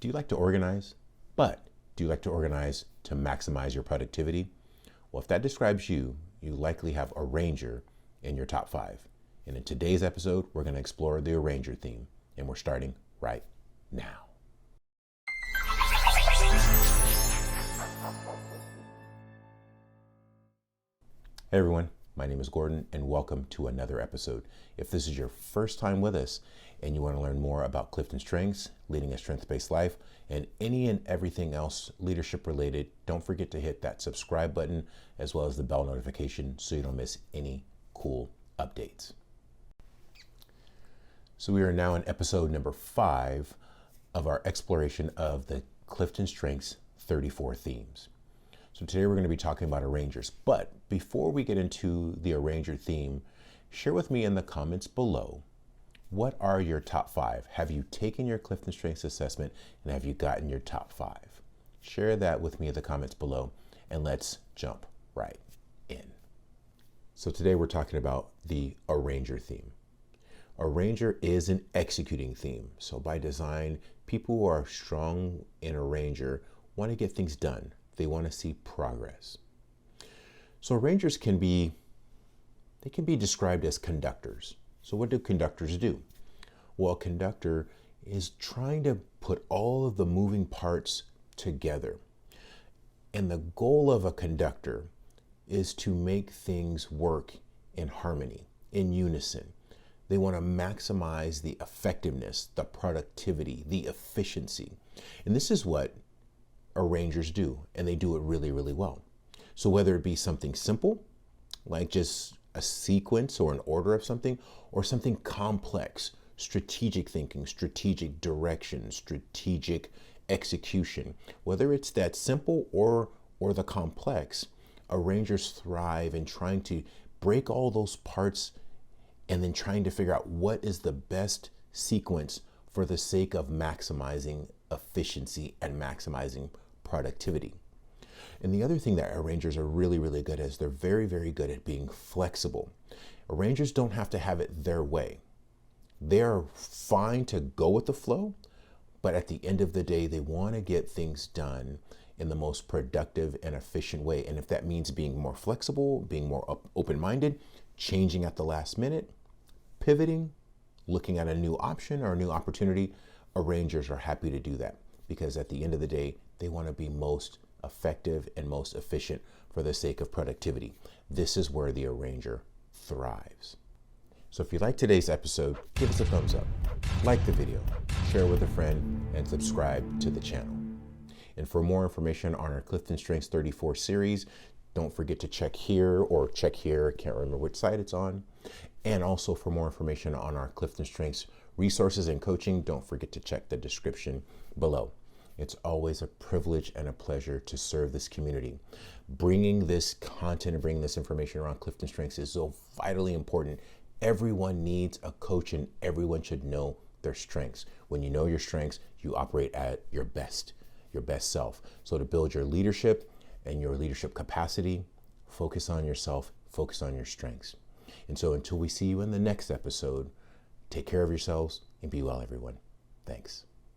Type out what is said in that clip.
Do you like to organize? But do you like to organize to maximize your productivity? Well, if that describes you, you likely have arranger in your top 5. And in today's episode, we're going to explore the arranger theme, and we're starting right now. Hey everyone, my name is Gordon and welcome to another episode. If this is your first time with us and you want to learn more about Clifton Strengths, leading a strength-based life, and any and everything else leadership related, don't forget to hit that subscribe button as well as the bell notification so you don't miss any cool updates. So we are now in episode number 5 of our exploration of the Clifton Strengths 34 themes. So today we're going to be talking about arrangers, but before we get into the arranger theme, share with me in the comments below, what are your top 5? Have you taken your Clifton Strengths assessment and have you gotten your top 5? Share that with me in the comments below and let's jump right in. So today we're talking about the arranger theme. Arranger is an executing theme. So by design, people who are strong in arranger want to get things done. They want to see progress. So arrangers can be described as conductors. So what do conductors do? Well, a conductor is trying to put all of the moving parts together. And the goal of a conductor is to make things work in harmony, in unison. They want to maximize the effectiveness, the productivity, the efficiency. And this is what arrangers do, and they do it really, really well. So whether it be something simple, like just a sequence or an order of something, or something complex, strategic thinking, strategic direction, strategic execution, whether it's that simple or the complex, arrangers thrive in trying to break all those parts and then trying to figure out what is the best sequence for the sake of maximizing efficiency and maximizing productivity. And the other thing that arrangers are really, really good at is they're very, very good at being flexible. Arrangers don't have to have it their way. They're fine to go with the flow, but at the end of the day, they want to get things done in the most productive and efficient way. And if that means being more flexible, being more open-minded, changing at the last minute, pivoting, looking at a new option or a new opportunity, arrangers are happy to do that because at the end of the day, they want to be most effective and most efficient for the sake of productivity. This is where the arranger thrives. So if you like today's episode, give us a thumbs up, like the video, share with a friend, and subscribe to the channel. And for more information on our Clifton Strengths 34 series, don't forget to check here or check here. I can't remember which site it's on. And also for more information on our Clifton Strengths resources and coaching, don't forget to check the description below. It's always a privilege and a pleasure to serve this community. Bringing this content and bringing this information around Clifton Strengths is so vitally important. Everyone needs a coach and everyone should know their strengths. When you know your strengths, you operate at your best self. So to build your leadership and your leadership capacity, focus on yourself, focus on your strengths. And so until we see you in the next episode, take care of yourselves and be well, everyone. Thanks.